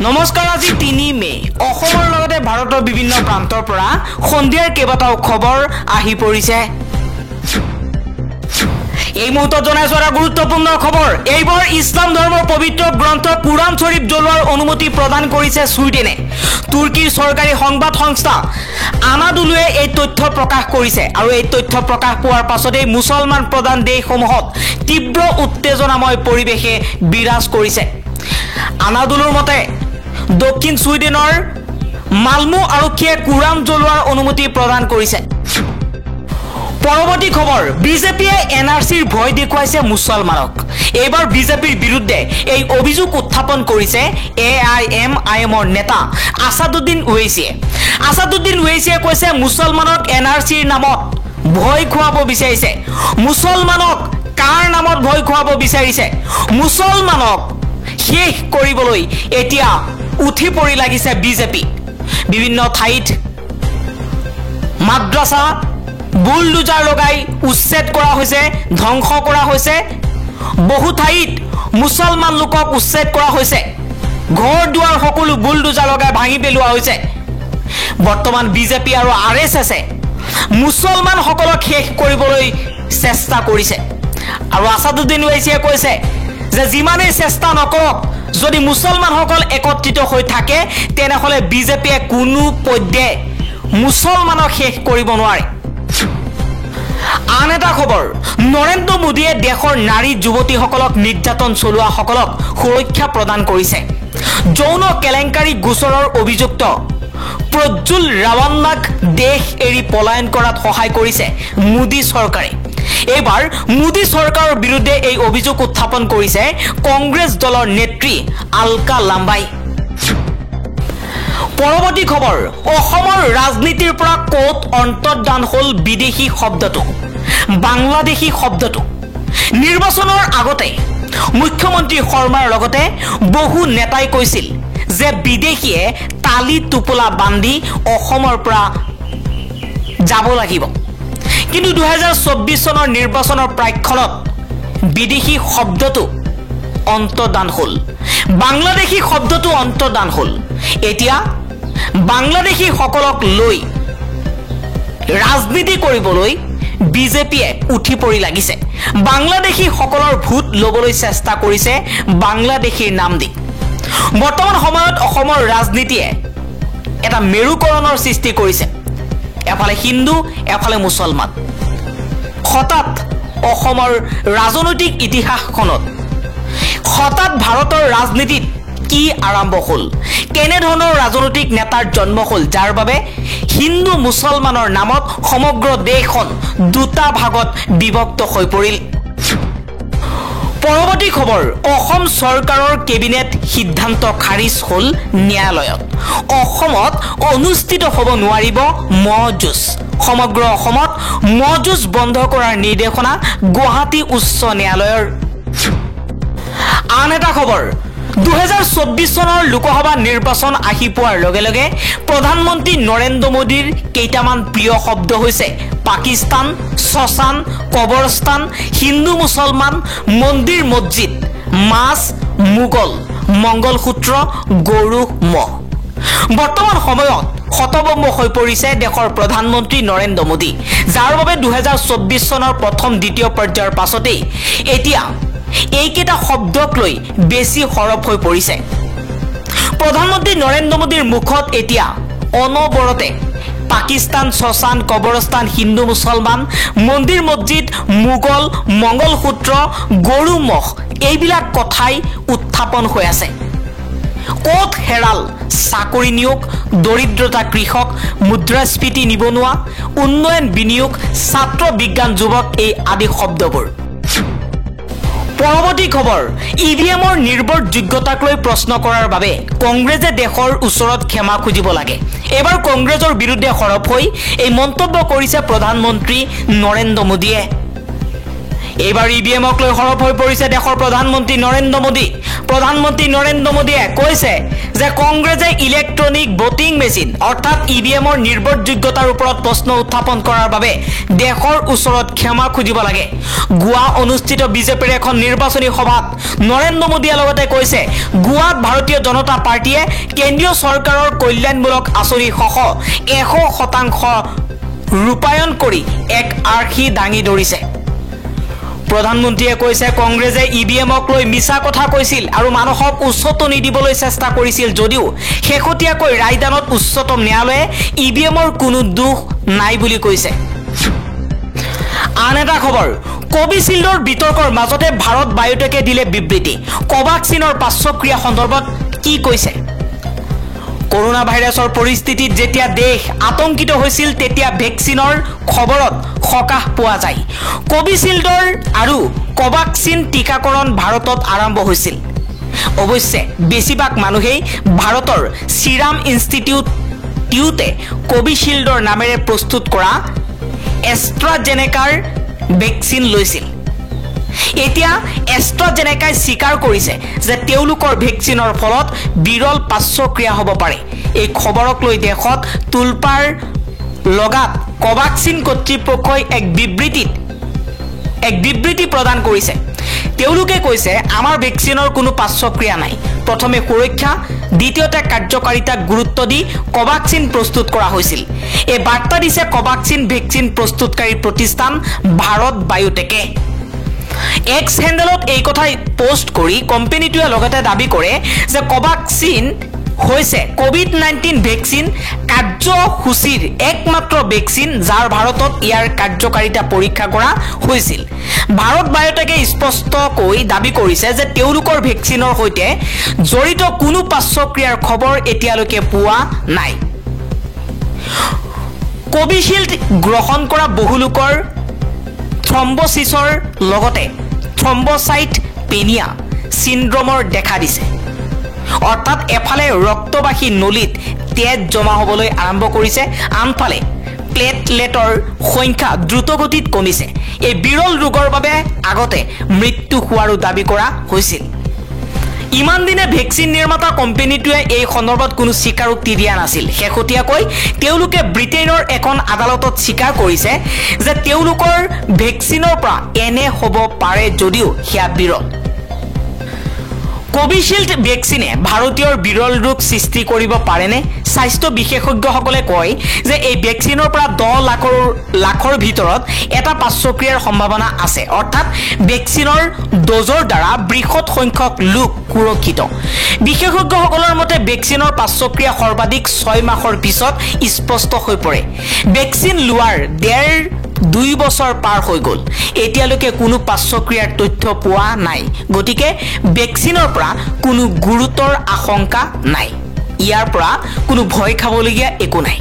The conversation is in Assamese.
নমস্কাৰ আজি ৩ মে অসমৰ লগতে ভাৰতৰ বিভিন্ন প্ৰান্তৰ পৰা সন্ধিয়াৰ কেইবাটাও খবৰ আহি পৰিছে এই মুহূৰ্তত জনাইছো এটা গুৰুত্বপূৰ্ণ খবৰ এইবাৰ ইছলাম ধৰ্মৰ পবিত্ৰ গ্ৰন্থ কুৰান শৰীফ জ্বলোৱাৰ অনুমতি প্ৰদান কৰিছে ছুইডেনে তুৰ্কীৰ চৰকাৰী সংবাদ সংস্থা আনাদুলুৱে এই তথ্য প্ৰকাশ কৰিছে আৰু এই তথ্য প্ৰকাশ পোৱাৰ পাছতেই মুছলমান প্ৰধান দেশসমূহত তীব্ৰ উত্তেজনাময় পৰিৱেশে বিৰাজ কৰিছে আনাদুলুৰ মতে দক্ষিণ ছুইডেনৰ মালমো আৰক্ষীয়ে কুৰান জ্বলোৱাৰ অনুমতি প্ৰদান কৰিছে পৰৱৰ্তী খবৰ বিজেপিয়ে এনআৰচিৰ ভয় দেখুৱাইছে মুছলমানক এইবাৰ বিজেপিৰ বিৰুদ্ধে এই অভিযোগ উত্থাপন কৰিছে এআইএমআইএমৰ নেতা আসাদুদ্দিন ওৱেইছিয়ে কৈছে মুছলমানক এনআৰচিৰ নামত ভয় খুৱাব বিচাৰিছে মুছলমানক কাৰ নামত ভয় খুৱাব বিচাৰিছে মুছলমানক শেষ কৰিবলৈ এতিয়া উঠি পৰি লাগিছে বিজেপি বিভিন্ন ঠাইত মাদ্ৰাসা বুলডোজাৰ লগাই উচ্ছেদ কৰা হৈছে ধ্বংস কৰা হৈছে বহু ঠাইত মুছলমান লোকক উচ্ছেদ কৰা হৈছে ঘৰ দুৱাৰ সকলো বুলডোজাৰ লগাই ভাঙি পেলোৱা হৈছে বৰ্তমান বিজেপি আৰু আৰএছএছে মুছলমান সকলক শেষ কৰিবলৈ চেষ্টা কৰিছে আৰু আসাদুদ্দিন ওৱেইছিয়ে কৈছে যে যিমানে চেষ্টা নকৰক যদি মুছলমান সকল একত্ৰিত হৈ থাকে তেনেহলে বিজেপিয়ে কোনো পধ্যে মুছলমানক শেষ কৰিব নোৱাৰে আন এটা খবৰ নৰেন্দ্ৰ মোদীয়ে দেশৰ নাৰী যুৱতীসকলক নিৰ্যাতন চলোৱা সকলক সুৰক্ষা প্ৰদান কৰিছে যৌন কেলেংকাৰী গোচৰৰ অভিযুক্ত প্ৰজ্জুল ৰাৱান্নাক দেশ এৰি পলায়ন কৰাত সহায় কৰিছে মোদী চৰকাৰে এইবাৰ মোদী চৰকাৰৰ বিৰুদ্ধে এই অভিযোগ উত্থাপন কৰিছে কংগ্ৰেছ দলৰ নেত্ৰী আলকা লাম্বাই পৰৱৰ্তী খবৰ অসমৰ ৰাজনীতিৰ পৰা কোট অন্তৰ্ধান হল বিদেশী শব্দটো বাংলাদেশী শব্দটো নিৰ্বাচনৰ আগতে মুখ্যমন্ত্ৰী শৰ্মাৰ লগতে বহু নেতাই কৈছিল যে বিদেশীয়ে তালি টোপোলা বান্ধি অসমৰ পৰা যাব লাগিব কিন্তু 2024 চনৰ নিৰ্বাচনৰ প্ৰাক্ষণত বিদেশী শব্দটো অন্তৰ্ধান হল বাংলাদেশী শব্দটো অন্তৰ্ধান হল এতিয়া বাংলাদেশী সকলক লৈ ৰাজনীতি কৰিবলৈ বিজেপিয়ে উঠি পৰি লাগিছে বাংলাদেশী সকলৰ ভোট লবলৈ চেষ্টা কৰিছে বাংলাদেশীৰ নাম দি বৰ্তমান সময়ত অসমৰ ৰাজনীতিয়ে এটা মেৰুকৰণৰ সৃষ্টি কৰিছে এফালে হিন্দু এফালে মুছলমান হঠাৎ অসমৰ ৰাজনৈতিক ইতিহাসখনত হঠাৎ ভাৰতৰ ৰাজনীতিত কি আৰম্ভ হল কেনে ধৰণৰ ৰাজনৈতিক নেতাৰ জন্ম হল যাৰ বাবে হিন্দু মুছলমানৰ নামত সমগ্ৰ দেশখন দুটা ভাগত বিভক্ত হৈ পৰিল পৰৱৰ্তী খবৰ অসম চৰকাৰৰ কেবিনেট সিদ্ধান্ত খাৰিজ হল ন্যায়ালয়ত অসমত অনুষ্ঠিত হ'ব নোৱাৰিব মহযুঁজ সমগ্ৰ অসমত মহযুঁজ বন্ধ কৰাৰ নিৰ্দেশনা গুৱাহাটী উচ্চ ন্যায়ালয়ৰ আন এটা খবৰ 2024 চনৰ লোকসভা নিৰ্বাচন আহি পোৱাৰ লগে লগে প্ৰধানমন্ত্ৰী নৰেন্দ্ৰ মোদীৰ কেইটামান প্ৰিয় শব্দ হৈছে পাকিস্তান শ্মশান কবৰস্থান হিন্দু মুছলমান মন্দিৰ মছজিদ মাছ মোগল মংগলসূত্ৰ গৰু মহ বৰ্তমান সময়ত হতভম্ব হৈ পৰিছে দেশৰ প্ৰধানমন্ত্ৰী নৰেন্দ্ৰ মোদী যাৰ বাবে 2024 চনৰ প্ৰথম দ্বিতীয় পৰ্যায়ৰ পাছতেই এতিয়া এইকেইটা শব্দক লৈ বেছি সৰব হৈ পৰিছে প্ৰধানমন্ত্ৰী নৰেন্দ্ৰ মোদীৰ মুখত এতিয়া অনবৰতে পাকিস্তান শ্মশান কবৰস্থান হিন্দু মুছলমান মন্দিৰ মছজিদ মোগল মংগলসূত্ৰ গৰু মহ এইবিলাক কথাই উত্থাপন হৈ আছে ক'ত হেৰাল চাকৰি নিয়োগ দৰিদ্ৰতা কৃষক মুদ্ৰাস্ফীতি নিবনুৱা উন্নয়ন বিনিয়োগ ছাত্ৰ বিজ্ঞান যুৱক এই আদি শব্দবোৰ পৰৱৰ্তী খবৰ ইভিএমৰ নিৰ্ভৰযোগ্যতাক লৈ প্ৰশ্ন কৰাৰ বাবে কংগ্ৰেছে দেশৰ ওচৰত ক্ষমা খুজিব লাগে এবাৰ কংগ্ৰেছৰ বিৰুদ্ধে সৰব হৈ এই মন্তব্য কৰিছে প্ৰধানমন্ত্ৰী নৰেন্দ্ৰ মোদীয়ে এইবাৰ ইভিএমক লৈ সৰব হৈ পৰিছে দেশৰ প্ৰধানমন্ত্ৰী নৰেন্দ্ৰ মোদী। প্ৰধানমন্ত্ৰী নৰেন্দ্ৰ মোদীয়ে কৈছে যে কংগ্ৰেছে ইলেক্ট্ৰনিক ভোটিং মেচিন অৰ্থাৎ ইভিএমৰ নিৰ্ভৰযোগ্যতাৰ ওপৰত প্ৰশ্ন উত্থাপন কৰাৰ বাবে দেশৰ ওচৰত ক্ষমা খুজিব লাগে। গোৱা অনুষ্ঠিত বিজেপিৰ এখন নিৰ্বাচনী সভাত নৰেন্দ্ৰ মোদীয়ে লগতে কৈছে গোৱাত ভাৰতীয় জনতা পাৰ্টিয়ে কেন্দ্ৰীয় চৰকাৰৰ কল্যাণমূলক আঁচনিসহ 100% ৰূপায়ণ কৰি এক আৰ্হি দাঙি ধৰিছে। প্ৰধানমন্ত্ৰীয়ে কৈছে কংগ্ৰেছে ইভিএমক লৈ মিছা কথা কৈছিল আৰু মানুহক উচ্চতনি দিবলৈ চেষ্টা কৰিছিল যদিও শেহতীয়াকৈ ৰায়দানত উচ্চতম ন্যায়ালয়ে ইভিএমৰ কোনো দোষ নাই বুলি কৈছে। আন এটা খবৰ, কোভিচিল্ডৰ বিতৰ্কৰ মাজতে ভাৰত বায়োটেকে দিলে বিবৃতি। কোভাক্সিনৰ পাৰ্শ্বক্ৰিয়া সন্দৰ্ভত কি কৈছে? কৰোনা ভাইৰাছৰ পৰিস্থিতিত যেতিয়া দেশ আতংকিত হৈছিল তেতিয়া ভেকচিনৰ খবৰত সকাহ পোৱা যায়। কোভিচিল্ডৰ আৰু কোভাক্সিন টিকাকৰণ ভাৰতত আৰম্ভ হৈছিল। অৱশ্যে বেছিভাগ মানুহেই ভাৰতৰ চিৰাম ইনষ্টিটিউটে কোভিচিল্ডৰ নামেৰে প্ৰস্তুত কৰা এষ্ট্ৰাজেনেকাৰ ভেকচিন লৈছিল। এতিয়া এষ্ট্ৰাজেনেকাই স্বীকাৰ কৰিছে যে তেওঁলোকৰ ভেকচিনৰ ফলত বিৰল পাৰ্শ্বক্ৰিয়া হ'ব পাৰে। এই খবৰক লৈ দেশত তোলপাৰ লগাত কোভাক্সিন কৰ্তৃপক্ষই এক বিবৃতি প্ৰদান কৰিছে। তেওঁলোকে কৈছে আমাৰ ভেকচিনৰ কোনো পাৰ্শ্বক্ৰিয়া নাই। প্ৰথমে সুৰক্ষা, দ্বিতীয়তে কাৰ্যকাৰিতাক গুৰুত্ব দি কোভাক্সিন প্ৰস্তুত কৰা হৈছিল। এই বাৰ্তা দিছে কোভাক্সিন ভেকচিন প্ৰস্তুতকাৰী প্ৰতিষ্ঠান ভাৰত বায়োটেকে। এক্স হেণ্ডেলত এই কথাই পোষ্ট কৰি কোম্পানীটোৱে লগতে দাবী কৰে যে কোভাক্সিন হৈছে কোভিড-19 ভেকচিন কাৰ্যসূচীৰ একমাত্ৰ ভেকচিন যাৰ ভাৰতত ইয়াৰ কাৰ্যকাৰিতা পৰীক্ষা কৰা হৈছিল। ভাৰত বায়োটেকে স্পষ্টকৈ দাবী কৰিছে যে তেওঁলোকৰ ভেকচিনৰ সৈতে জড়িত কোনো পাৰ্শ্বক্ৰিয়াৰ খবৰ এতিয়ালৈকে পোৱা নাই। কোভিচিল্ড গ্ৰহণ কৰা বহু লোকৰ থ্ৰম্বচিছৰ লগতে থ্ৰম্বচাইটপেনিয়া চিণ্ড্ৰমৰ দেখা দিছে। অৰ্থাৎ এফালে ৰক্তবাহী নলীত তেজ জমা হ'বলৈ আৰম্ভ কৰিছে, আনফালে প্লেটলেটৰ সংখ্যা দ্ৰুতগতিত কমিছে। এই বিৰল ৰোগৰ বাবে আগতে মৃত্যু হোৱাৰো দাবী কৰা হৈছিল। ইমান দিনে ভেকচিন নিৰ্মাতা কোম্পানীটোৱে এই সন্দৰ্ভত কোনো স্বীকাৰোক্তি দিয়া নাছিল। শেহতীয়াকৈ তেওঁলোকে ব্ৰিটেইনৰ এখন আদালতত স্বীকাৰ কৰিছে যে তেওঁলোকৰ ভেকচিনৰ পৰা এনে হ'ব পাৰে যদিও সেয়া বিৰল। কোভিচিল্ড ভেকচিনে ভাৰতীয়ৰ বিৰল ৰোগ সৃষ্টি কৰিব পাৰেনে? স্বাস্থ্য বিশেষজ্ঞসকলে কয় যে এই ভেকচিনৰ পৰা 10 লাখৰ ভিতৰত এটা পাৰ্শ্বক্ৰিয়াৰ সম্ভাৱনা আছে। অৰ্থাৎ ভেকচিনৰ ড'জৰ দ্বাৰা বৃহৎ সংখ্যক লোক সুৰক্ষিত। বিশেষজ্ঞসকলৰ মতে ভেকচিনৰ পাৰ্শ্বক্ৰিয়া সৰ্বাধিক 6 মাহৰ পিছত স্পষ্ট হৈ পৰে। ভেকচিন লোৱাৰ 1.5-2 বছৰ পাৰ হৈ গ'ল, এতিয়ালৈকে কোনো পাৰ্শ্বক্ৰিয়াৰ তথ্য পোৱা নাই। গতিকে ভেকচিনৰ পৰা কোনো গুৰুতৰ আশংকা নাই। ইয়াৰ পৰা কোনো ভয় খাবলগীয়া একো নাই।